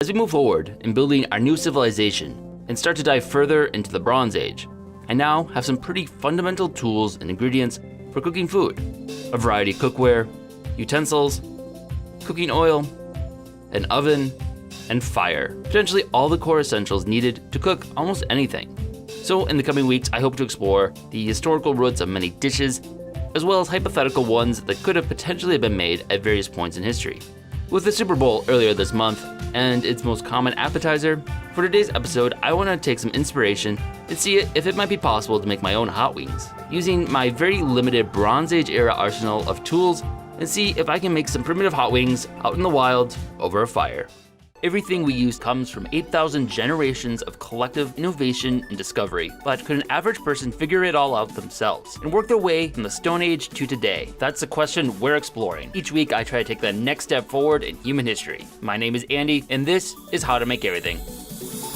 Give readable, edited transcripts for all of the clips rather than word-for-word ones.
As we move forward in building our new civilization and start to dive further into the Bronze Age, I now have some pretty fundamental tools and ingredients for cooking food. A variety of cookware, utensils, cooking oil, an oven, and fire. Potentially all the core essentials needed to cook almost anything. So in the coming weeks, I hope to explore the historical roots of many dishes, as well as hypothetical ones that could have potentially been made at various points in history. With the Super Bowl earlier this month and its most common appetizer, for today's episode, I want to take some inspiration and see if it might be possible to make my own hot wings, using my very limited Bronze Age era arsenal of tools, and see if I can make some primitive hot wings out in the wild over a fire. Everything we use comes from 8,000 generations of collective innovation and discovery, but could an average person figure it all out themselves and work their way from the Stone Age to today? That's the question we're exploring. Each week I try to take the next step forward in human history. My name is Andy, and this is How to Make Everything.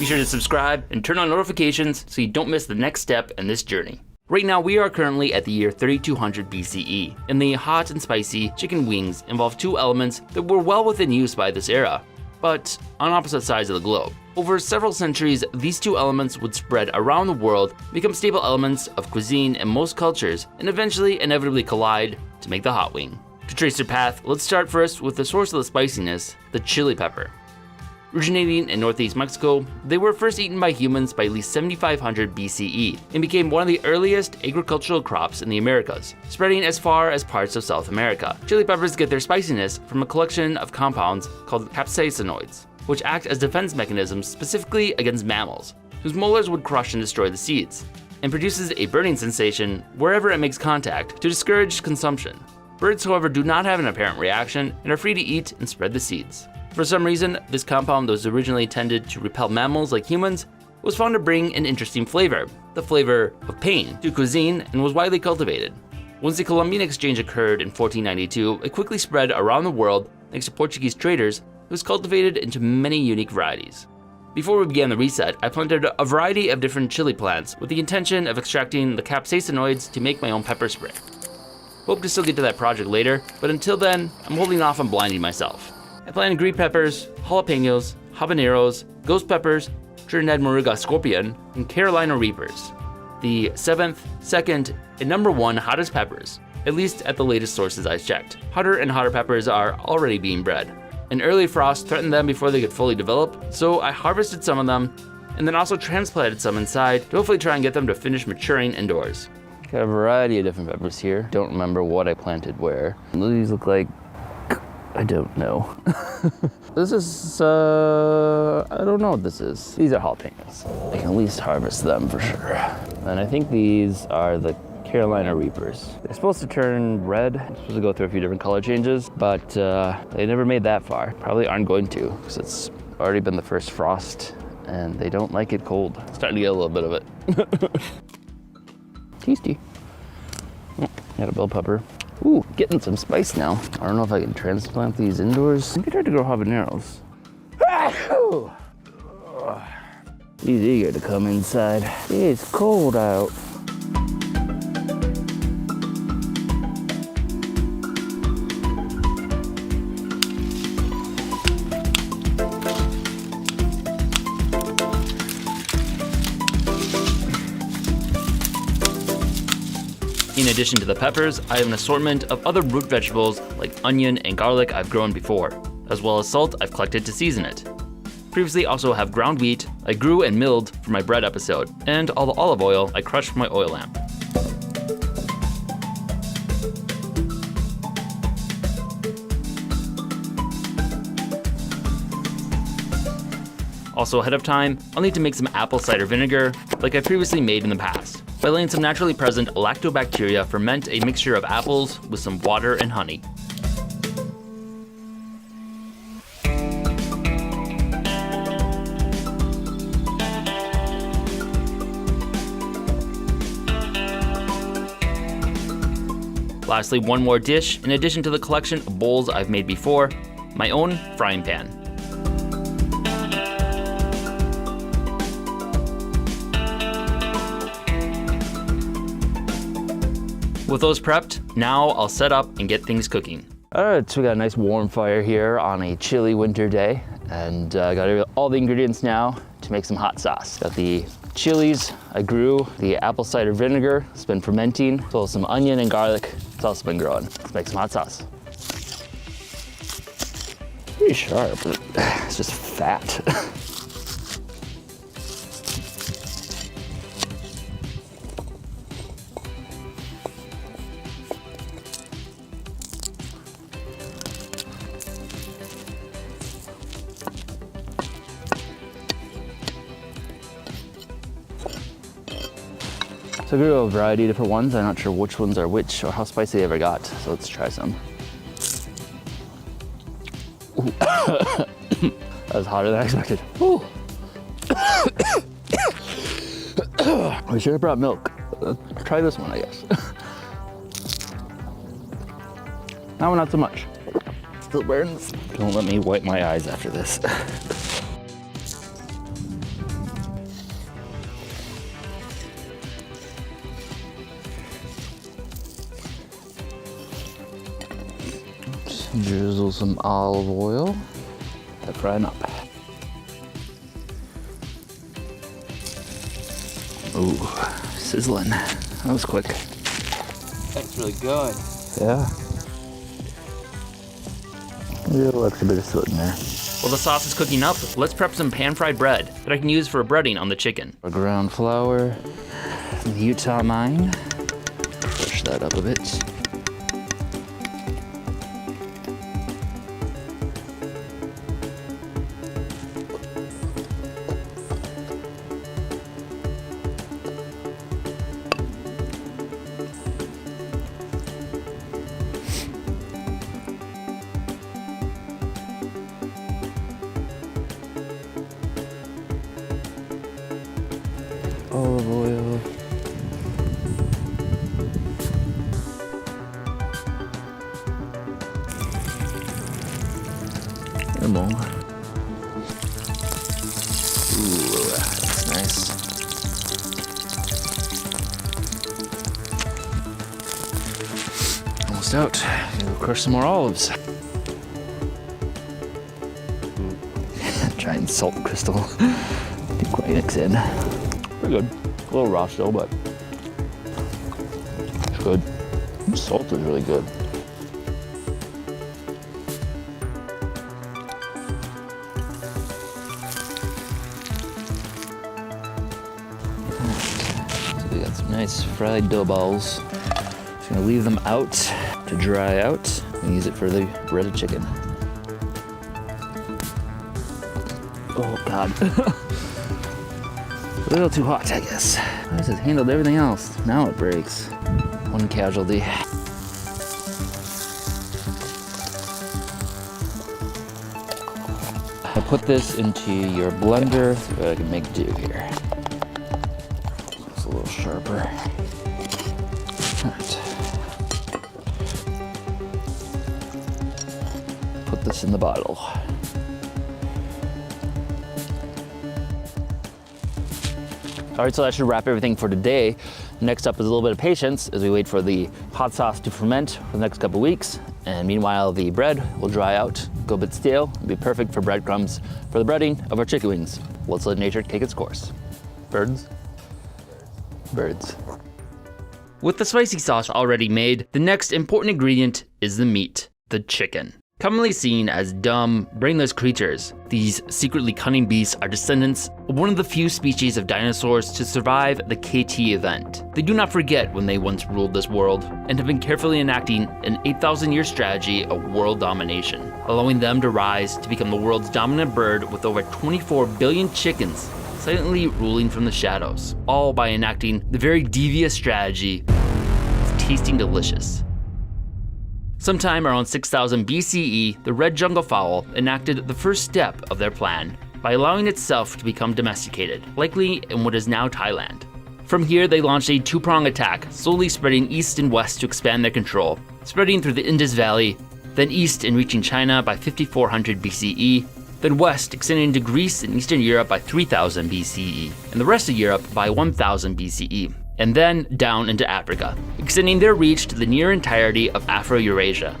Be sure to subscribe and turn on notifications so you don't miss the next step in this journey. Right now, we are currently at the year 3200 BCE, and the hot and spicy chicken wings involve two elements that were well within use by this era, but on opposite sides of the globe. Over several centuries, these two elements would spread around the world, become staple elements of cuisine in most cultures, and eventually inevitably collide to make the hot wing. To trace their path, let's start first with the source of the spiciness, the chili pepper. Originating in northeast Mexico, they were first eaten by humans by at least 7500 BCE and became one of the earliest agricultural crops in the Americas, spreading as far as parts of South America. Chili peppers get their spiciness from a collection of compounds called capsaicinoids, which act as defense mechanisms specifically against mammals, whose molars would crush and destroy the seeds, and produces a burning sensation wherever it makes contact to discourage consumption. Birds, however, do not have an apparent reaction and are free to eat and spread the seeds. For some reason, this compound that was originally intended to repel mammals like humans was found to bring an interesting flavor, the flavor of pain, to cuisine, and was widely cultivated. Once the Columbian Exchange occurred in 1492, it quickly spread around the world thanks to Portuguese traders. It was cultivated into many unique varieties. Before we began the reset, I planted a variety of different chili plants with the intention of extracting the capsaicinoids to make my own pepper spray. Hope to still get to that project later, but until then, I'm holding off on blinding myself. I planted green peppers, jalapenos, habaneros, ghost peppers, Trinidad Moruga scorpion, and Carolina reapers. The 7th, 2nd, and number 1 hottest peppers, at least at the latest sources I checked. Hotter and hotter peppers are already being bred. An early frost threatened them before they could fully develop, so I harvested some of them, and then also transplanted some inside to hopefully try and get them to finish maturing indoors. Got a variety of different peppers here. Don't remember what I planted where. These look like, I don't know. This is, I don't know what this is. These are jalapenos. I can at least harvest them for sure. And I think these are the Carolina Reapers. They're supposed to turn red. I'm supposed to go through a few different color changes, but they never made that far. Probably aren't going to, because it's already been the first frost, and they don't like it cold. Starting to get a little bit of it. Tasty. Oh, got a bell pepper. Ooh, getting some spice now. I don't know if I can transplant these indoors. I think I tried to grow habaneros. He's eager to come inside. It's cold out. In addition to the peppers, I have an assortment of other root vegetables like onion and garlic I've grown before, as well as salt I've collected to season it. Previously also have ground wheat I grew and milled for my bread episode, and all the olive oil I crushed for my oil lamp. Also ahead of time, I'll need to make some apple cider vinegar like I previously made in the past, by letting some naturally present lactobacteria ferment a mixture of apples with some water and honey. Lastly, one more dish, in addition to the collection of bowls I've made before, my own frying pan. With those prepped, now I'll set up and get things cooking. All right, so we got a nice warm fire here on a chilly winter day. And I got all the ingredients now to make some hot sauce. Got the chilies I grew, the apple cider vinegar, it's been fermenting, as well as some onion and garlic, it's also been growing. Let's make some hot sauce. Pretty sharp, but it's just fat. So I grew a variety of different ones. I'm not sure which ones are which or how spicy they ever got. So let's try some. That was hotter than I expected. We should have brought milk. Try this one, I guess. That one, not so much. Still burns. Don't let me wipe my eyes after this. Drizzle some olive oil. Let frying up. Ooh, sizzling. That was quick. That's really good. Yeah. A little extra bit of soot in there. While the sauce is cooking up, let's prep some pan-fried bread that I can use for breading on the chicken. A ground flour, from the Utah mine. Push that up a bit. Olive oil. And more. Ooh, that's nice. Almost out. Gonna crush some more olives. Try and salt crystal. Didn't quite mix in. Pretty good. A little raw still, but it's good. The salt is really good. So we got some nice fried dough balls. Just gonna leave them out to dry out and use it for the breaded chicken. Oh God. A little too hot, I guess. I just handled everything else. Now it breaks. One casualty. I put this into your blender so that I can make do here. It's a little sharper. All right. Put this in the bottle. All right, so that should wrap everything for today. Next up is a little bit of patience as we wait for the hot sauce to ferment for the next couple weeks. And meanwhile, the bread will dry out, go a bit stale, and be perfect for breadcrumbs for the breading of our chicken wings. Let's let nature take its course. Birds? Birds. With the spicy sauce already made, the next important ingredient is the meat, the chicken. Commonly seen as dumb, brainless creatures, these secretly cunning beasts are descendants of one of the few species of dinosaurs to survive the KT event. They do not forget when they once ruled this world, and have been carefully enacting an 8,000-year strategy of world domination, allowing them to rise to become the world's dominant bird with over 24 billion chickens silently ruling from the shadows, all by enacting the very devious strategy of tasting delicious. Sometime around 6000 BCE, the red jungle fowl enacted the first step of their plan by allowing itself to become domesticated, likely in what is now Thailand. From here, they launched a two-prong attack, slowly spreading east and west to expand their control, spreading through the Indus Valley, then east and reaching China by 5400 BCE, then west extending to Greece and Eastern Europe by 3000 BCE, and the rest of Europe by 1000 BCE. And then down into Africa, extending their reach to the near entirety of Afro-Eurasia.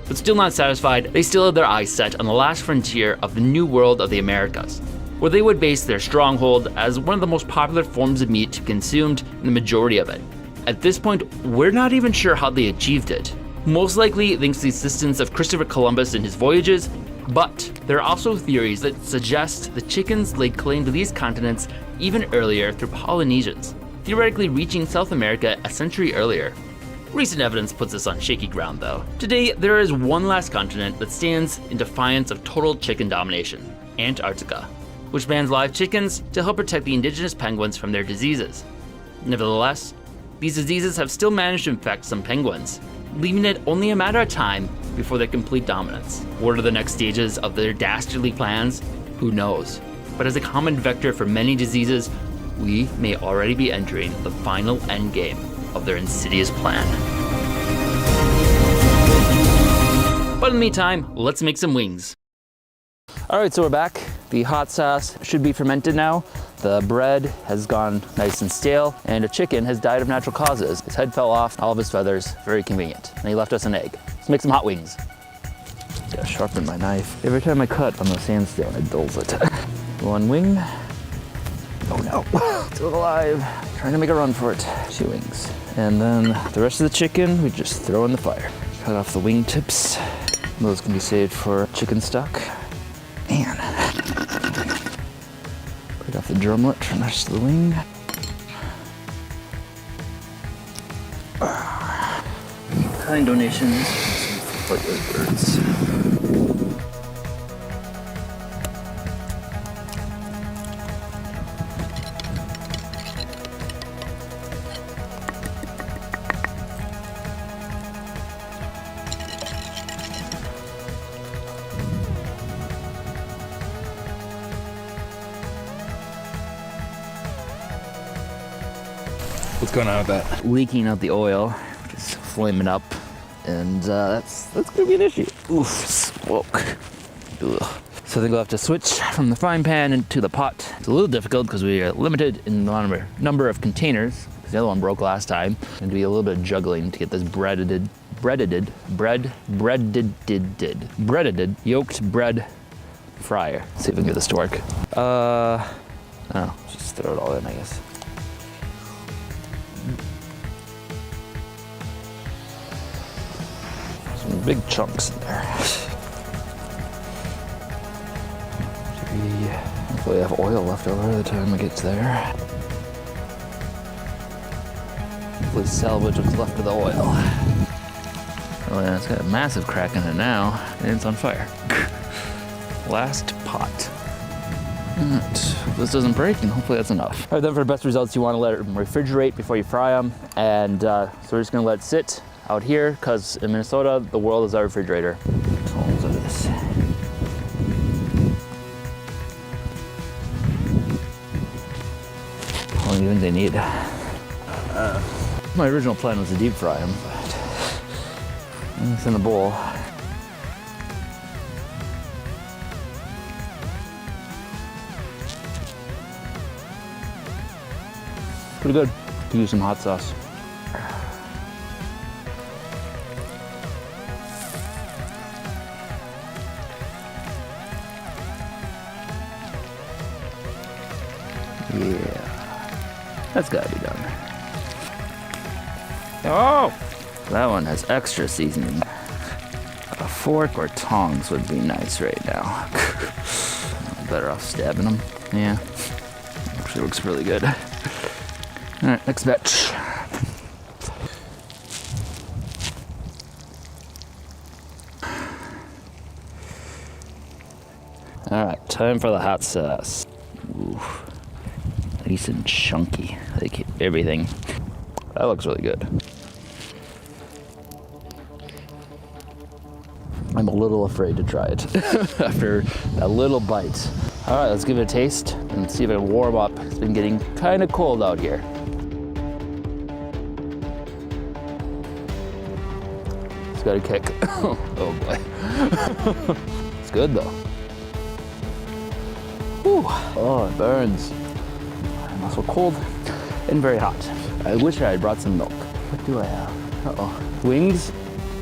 But still not satisfied, they still had their eyes set on the last frontier of the new world of the Americas, where they would base their stronghold as one of the most popular forms of meat to be consumed in the majority of it. At this point, we're not even sure how they achieved it. Most likely thanks to the assistance of Christopher Columbus in his voyages, but there are also theories that suggest the chickens laid claim to these continents even earlier through Polynesians, theoretically reaching South America a century earlier. Recent evidence puts us on shaky ground though. Today, there is one last continent that stands in defiance of total chicken domination, Antarctica, which bans live chickens to help protect the indigenous penguins from their diseases. Nevertheless, these diseases have still managed to infect some penguins, leaving it only a matter of time before their complete dominance. What are the next stages of their dastardly plans? Who knows? But as a common vector for many diseases, we may already be entering the final endgame of their insidious plan. But in the meantime, let's make some wings. All right, so we're back. The hot sauce should be fermented now. The bread has gone nice and stale, and a chicken has died of natural causes. His head fell off, all of his feathers, very convenient. And he left us an egg. Let's make some hot wings. Gotta sharpen my knife. Every time I cut on the sandstone, it dulls it. One wing. Oh no, still alive. Trying to make a run for it. 2 wings. And then the rest of the chicken, we just throw in the fire. Cut off the wing tips. Those can be saved for chicken stock. Man. Break off the drumlet from the rest of the wing. Kind donations for those birds. What's going on with that? Leaking out the oil, just flaming up, and that's gonna be an issue. Oof, smoke. Ugh. So I think we'll have to switch from the frying pan into the pot. It's a little difficult because we are limited in the number of containers, because the other one broke last time. And to be a little bit of juggling to get this breaded yolked bread fryer. Let's see if we can get this to work. Just throw it all in, I guess. Some big chunks in there. Hopefully I have oil left over by the time it gets there. Hopefully salvage what's left of the oil. Oh yeah, it's got a massive crack in it now, and it's on fire. Last pot. Alright, hope this doesn't break, and hopefully that's enough. Alright, then for the best results, you want to let it refrigerate before you fry them, and so we're just going to let it sit out here, because in Minnesota, the world is our refrigerator. Tons of this. How long do you think they need? My original plan was to deep fry them, but it's in a bowl. Pretty good. Could use some hot sauce. Yeah, that's gotta be done. Oh, that one has extra seasoning. A fork or tongs would be nice right now. Better off stabbing them. Yeah, actually looks really good. All right, next batch. All right, time for the hot sauce. Ooh, nice and chunky, like everything. That looks really good. I'm a little afraid to try it after a little bite. All right, let's give it a taste and see if it can warm up. It's been getting kind of cold out here. It's got a kick. Oh boy. It's good though. Whew. Oh, it burns. I'm also cold and very hot. I wish I had brought some milk. What do I have? Uh-oh. Wings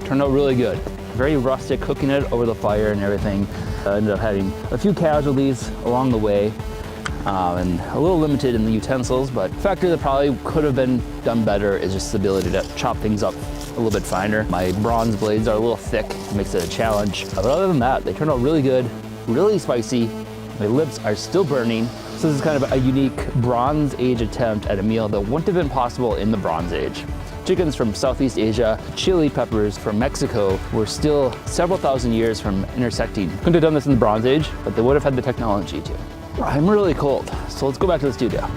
turned out really good. very rustic, cooking it over the fire and everything. Ended up having a few casualties along the way, and a little limited in the utensils, but a factor that probably could have been done better is just the ability to chop things up a little bit finer. My bronze blades are a little thick, it makes it a challenge. But other than that, they turned out really good, really spicy. My lips are still burning. So this is kind of a unique Bronze Age attempt at a meal that wouldn't have been possible in the Bronze Age. Chickens from Southeast Asia, chili peppers from Mexico were still several thousand years from intersecting. Couldn't have done this in the Bronze Age, but they would have had the technology to. I'm really cold, so let's go back to the studio.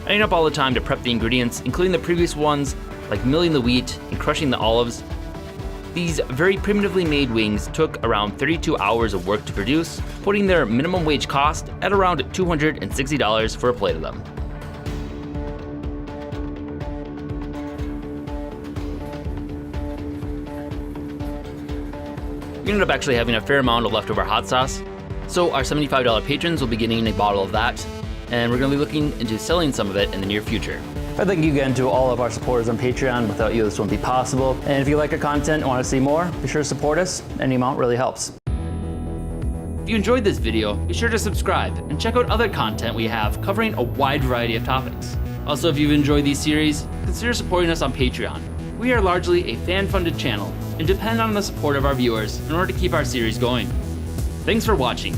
Adding up all the time to prep the ingredients, including the previous ones, like milling the wheat and crushing the olives. These very primitively made wings took around 32 hours of work to produce, putting their minimum wage cost at around $260 for a plate of them. We ended up actually having a fair amount of leftover hot sauce, so our $75 patrons will be getting a bottle of that, and we're going to be looking into selling some of it in the near future. I'd thank you again to all of our supporters on Patreon. Without you, this wouldn't be possible. And if you like our content and want to see more, be sure to support us. Any amount really helps. If you enjoyed this video, be sure to subscribe and check out other content we have covering a wide variety of topics. Also, if you've enjoyed these series, consider supporting us on Patreon. We are largely a fan-funded channel and depend on the support of our viewers in order to keep our series going. Thanks for watching.